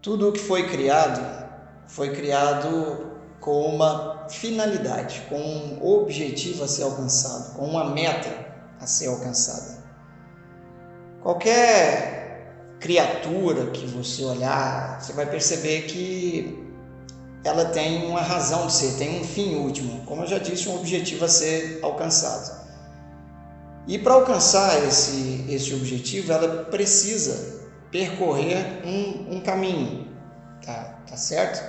Tudo o que foi criado com uma finalidade, com um objetivo a ser alcançado, com uma meta a ser alcançada. Qualquer criatura que você olhar, você vai perceber que ela tem uma razão de ser, tem um fim último, como eu já disse, um objetivo a ser alcançado. E para alcançar esse objetivo, ela precisa percorrer um caminho, tá certo?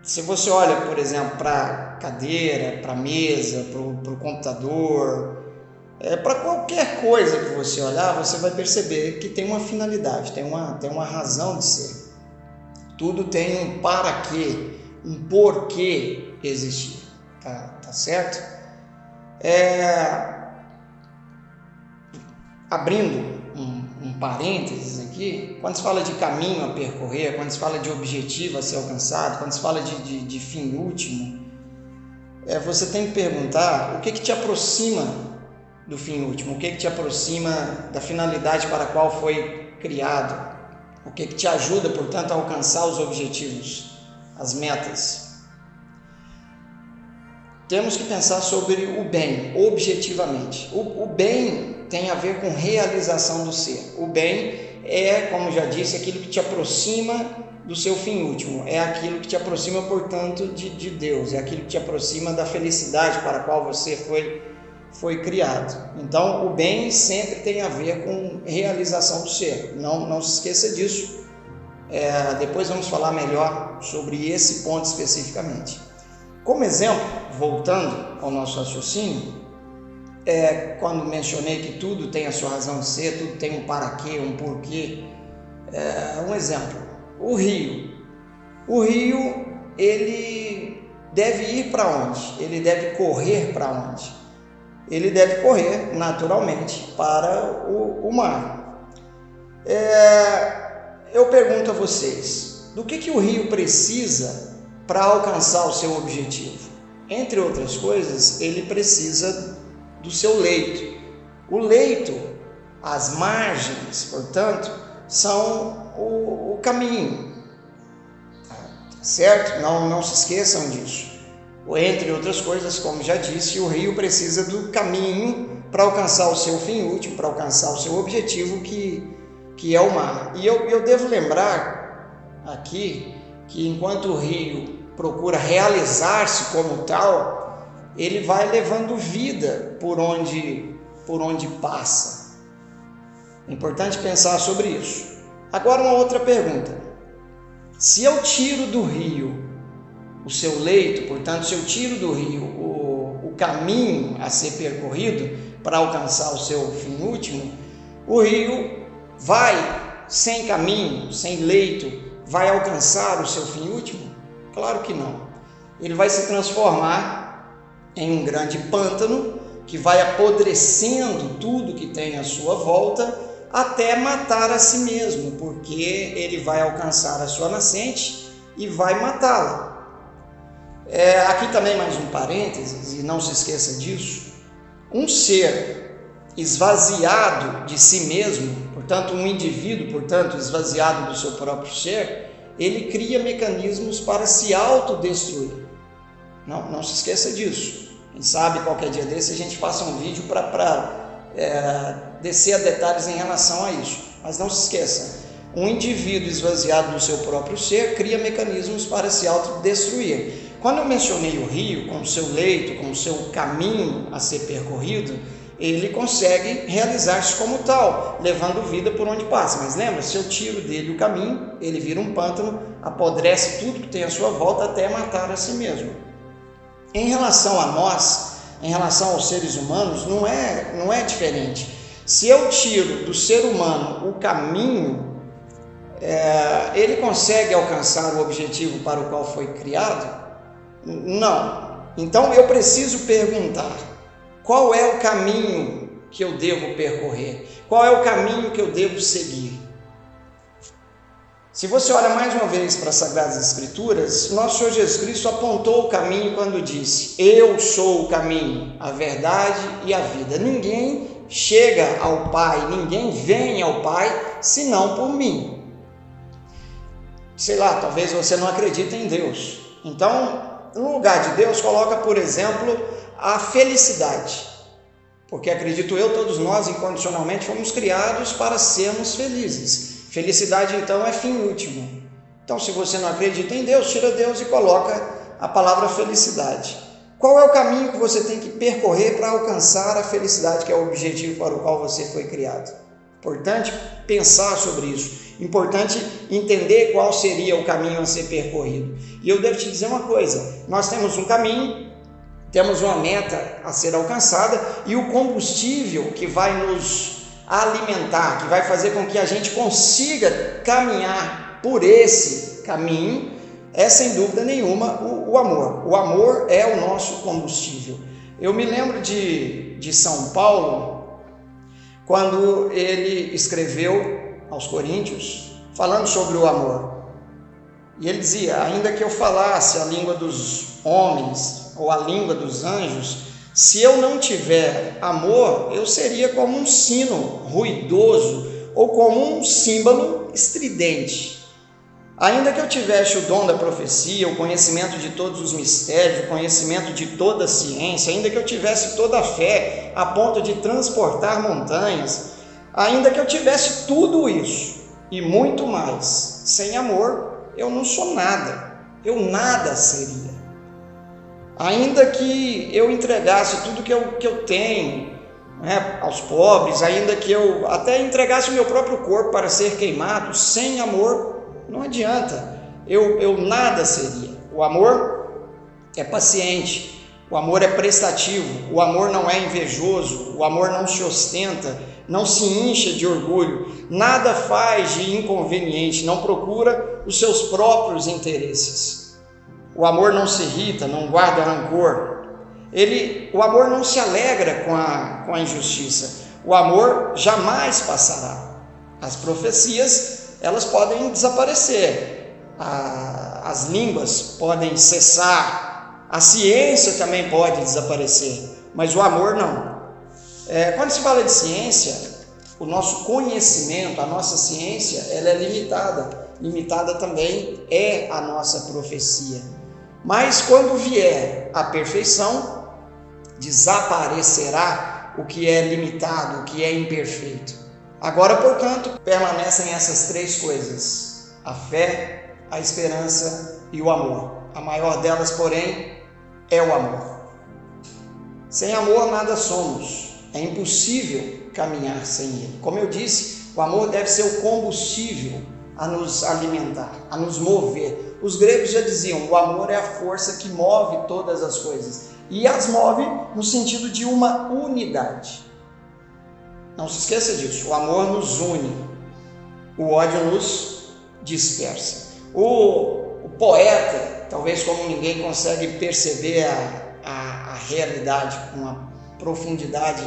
Se você olha, por exemplo, para a cadeira, para a mesa, para o computador, para qualquer coisa que você olhar, você vai perceber que tem uma finalidade, tem uma razão de ser. Tudo tem um para quê, um porquê existir, tá certo? Abrindo um parênteses aqui, quando se fala de caminho a percorrer, quando se fala de objetivo a ser alcançado, quando se fala de fim último, você tem que perguntar o que te aproxima do fim último, o que te aproxima da finalidade para a qual foi criado, o que te ajuda, portanto, a alcançar os objetivos, as metas. Temos que pensar sobre o bem, objetivamente. O bem tem a ver com realização do ser. O bem é, como já disse, aquilo que te aproxima do seu fim último. É aquilo que te aproxima, portanto, de Deus. É aquilo que te aproxima da felicidade para a qual você foi criado. Então, o bem sempre tem a ver com realização do ser. Não se esqueça disso. Depois vamos falar melhor sobre esse ponto especificamente. Como exemplo, voltando ao nosso raciocínio, quando mencionei que tudo tem a sua razão de ser, tudo tem um para quê, um porquê. Um exemplo, o rio. O rio, ele deve ir para onde? Ele deve correr para onde? Ele deve correr, naturalmente, para o mar. Eu pergunto a vocês, do que o rio precisa para alcançar o seu objetivo? Entre outras coisas, ele precisa do seu leito. O leito, as margens, portanto, são o caminho, certo? Não se esqueçam disso. Entre outras coisas, como já disse, o rio precisa do caminho para alcançar o seu fim último, para alcançar o seu objetivo, que é o mar. E eu devo lembrar aqui que enquanto o rio procura realizar-se como tal, ele vai levando vida por onde passa. É importante pensar sobre isso. Agora uma outra pergunta. Se eu tiro do rio o seu leito, portanto, se eu tiro do rio o caminho a ser percorrido para alcançar o seu fim último, o rio vai sem caminho, sem leito, vai alcançar o seu fim último? Claro que não. Ele vai se transformar em um grande pântano que vai apodrecendo tudo que tem à sua volta até matar a si mesmo, porque ele vai alcançar a sua nascente e vai matá-la. Aqui também mais um parênteses, e não se esqueça disso. Um ser esvaziado de si mesmo, portanto um indivíduo, portanto esvaziado do seu próprio ser, ele cria mecanismos para se autodestruir. Não se esqueça disso. Quem sabe qualquer dia desse a gente faça um vídeo para descer a detalhes em relação a isso. Mas não se esqueça, um indivíduo esvaziado do seu próprio ser cria mecanismos para se autodestruir. Quando eu mencionei o rio, com o seu leito, com o seu caminho a ser percorrido, ele consegue realizar-se como tal, levando vida por onde passa. Mas lembra, se eu tiro dele o caminho, ele vira um pântano, apodrece tudo que tem à sua volta até matar a si mesmo. Em relação a nós, em relação aos seres humanos, não é diferente. Se eu tiro do ser humano o caminho, ele consegue alcançar o objetivo para o qual foi criado? Não. Então eu preciso perguntar: qual é o caminho que eu devo percorrer? Qual é o caminho que eu devo seguir? Se você olha mais uma vez para as Sagradas Escrituras, nosso Senhor Jesus Cristo apontou o caminho quando disse: eu sou o caminho, a verdade e a vida. Ninguém chega ao Pai, ninguém vem ao Pai, senão por mim. Sei lá, talvez você não acredite em Deus. Então, no lugar de Deus, coloca, por exemplo, a felicidade. Porque acredito eu, todos nós, incondicionalmente, fomos criados para sermos felizes. Felicidade, então, é fim último. Então, se você não acredita em Deus, tira Deus e coloca a palavra felicidade. Qual é o caminho que você tem que percorrer para alcançar a felicidade, que é o objetivo para o qual você foi criado? Importante pensar sobre isso. Importante entender qual seria o caminho a ser percorrido. E eu devo te dizer uma coisa: nós temos um caminho, temos uma meta a ser alcançada, e o combustível que vai nos alimentar, que vai fazer com que a gente consiga caminhar por esse caminho, é sem dúvida nenhuma o amor. O amor é o nosso combustível. Eu me lembro de São Paulo, quando ele escreveu aos Coríntios, falando sobre o amor. E ele dizia: ainda que eu falasse a língua dos homens ou a língua dos anjos, se eu não tiver amor, eu seria como um sino ruidoso ou como um símbolo estridente. Ainda que eu tivesse o dom da profecia, o conhecimento de todos os mistérios, o conhecimento de toda a ciência, ainda que eu tivesse toda a fé a ponto de transportar montanhas, ainda que eu tivesse tudo isso e muito mais, sem amor eu não sou nada, eu nada seria. Ainda que eu entregasse tudo que eu tenho, né, aos pobres, ainda que eu até entregasse o meu próprio corpo para ser queimado, sem amor não adianta, eu nada seria. O amor é paciente, o amor é prestativo, o amor não é invejoso, o amor não se ostenta, não se incha de orgulho, nada faz de inconveniente, não procura os seus próprios interesses. O amor não se irrita, não guarda rancor. O amor não se alegra com a injustiça. O amor jamais passará. As profecias, elas podem desaparecer, as línguas podem cessar, a ciência também pode desaparecer, mas o amor não. Quando se fala de ciência, o nosso conhecimento, a nossa ciência, ela é limitada. Limitada também é a nossa profecia. Mas quando vier a perfeição, desaparecerá o que é limitado, o que é imperfeito. Agora, portanto, permanecem essas três coisas: a fé, a esperança e o amor. A maior delas, porém, é o amor. Sem amor nada somos. É impossível caminhar sem ele. Como eu disse, o amor deve ser o combustível a nos alimentar, a nos mover. Os gregos já diziam: o amor é a força que move todas as coisas, e as move no sentido de uma unidade. Não se esqueça disso, o amor nos une, o ódio nos dispersa. O poeta, talvez como ninguém, consegue perceber a realidade com uma profundidade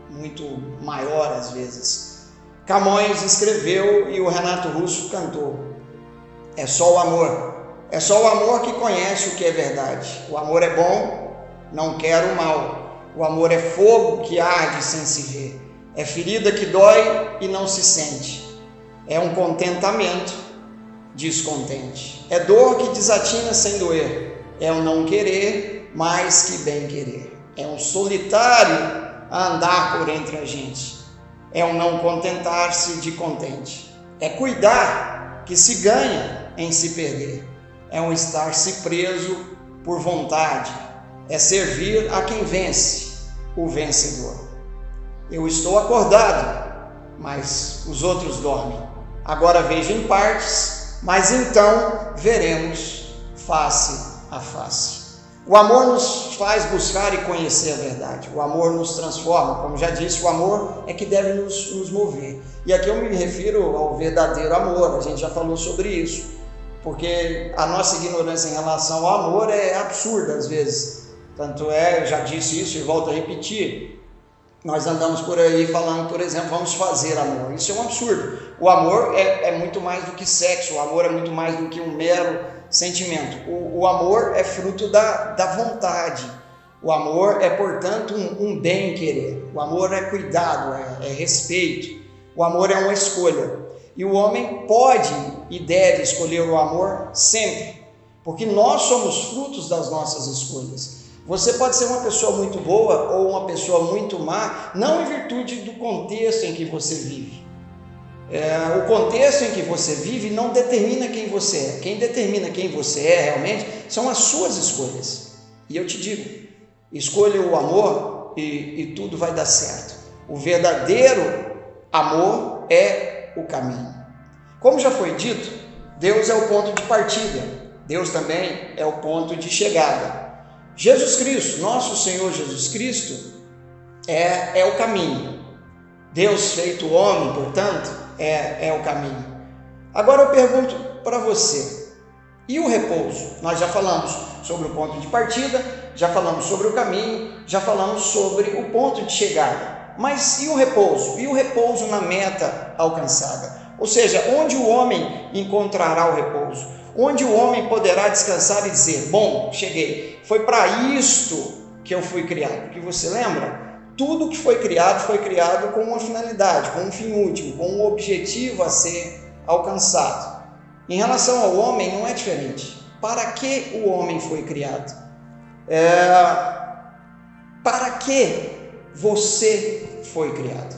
muito maior às vezes. Camões escreveu e o Renato Russo cantou: é só o amor. É só o amor que conhece o que é verdade. O amor é bom, não quer o mal. O amor é fogo que arde sem se ver. É ferida que dói e não se sente. É um contentamento descontente. É dor que desatina sem doer. É um não querer mais que bem querer. É um solitário a andar por entre a gente. É um não contentar-se de contente. É cuidar que se ganha em se perder. É um estar-se preso por vontade. É servir a quem vence, o vencedor. Eu estou acordado, mas os outros dormem. Agora vejo em partes, mas então veremos face a face. O amor nos faz buscar e conhecer a verdade. O amor nos transforma. Como já disse, o amor é que deve nos mover. E aqui eu me refiro ao verdadeiro amor. A gente já falou sobre isso. Porque a nossa ignorância em relação ao amor é absurda às vezes. Tanto é, eu já disse isso e volto a repetir, Nós andamos por aí falando, por exemplo, vamos fazer amor. Isso é um absurdo. O amor é muito mais do que sexo, o amor é muito mais do que um mero sentimento. O amor é fruto da vontade. O amor é, portanto, um bem-querer. O amor é cuidado, é respeito. O amor é uma escolha. E o homem pode e deve escolher o amor sempre, porque nós somos frutos das nossas escolhas. Você pode ser uma pessoa muito boa ou uma pessoa muito má, não em virtude do contexto em que você vive. O contexto em que você vive não determina quem você é. Quem determina quem você é realmente são as suas escolhas. E eu te digo, escolha o amor e tudo vai dar certo. O verdadeiro amor é o caminho. Como já foi dito, Deus é o ponto de partida. Deus também é o ponto de chegada. Jesus Cristo, nosso Senhor Jesus Cristo, é o caminho. Deus feito homem, portanto, é o caminho. Agora eu pergunto para você, e o repouso? Nós já falamos sobre o ponto de partida, já falamos sobre o caminho, já falamos sobre o ponto de chegada. Mas e o repouso? E o repouso na meta alcançada? Ou seja, onde o homem encontrará o repouso? Onde o homem poderá descansar e dizer, bom, cheguei, foi para isto que eu fui criado. Porque você lembra? Tudo que foi criado com uma finalidade, com um fim último, com um objetivo a ser alcançado. Em relação ao homem não é diferente. Para que o homem foi criado? Para que você foi criado?